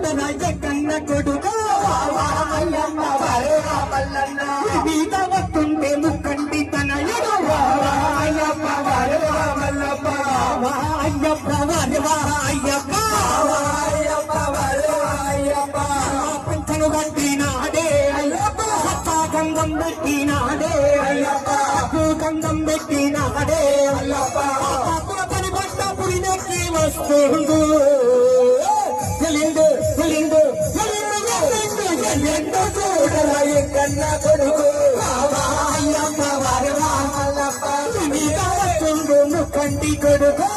కన్న కొడుకు అయ్యప్ప వరవా మల్లన్న మీద వస్తుంటే ముక్కంటి తనయుడు అయ్యప్ప వరవా మల్లప్ప అయ్యప్ప వరవా అయ్యప్ప అయ్యప్ప వరవా అయ్యప్ప పంచను కట్టినాడే అయ్యప్ప గంగం పెట్టినాడే అయ్యప్ప గంగం పెట్టినాడే అయ్యప్ప పని పట్ట పురినెక్కి వస్తుండు కన్న కొడుకు అయ్యప్ప వరవా మల్లప్ప మీద వస్తుండు ముక్కంటి కొడుకు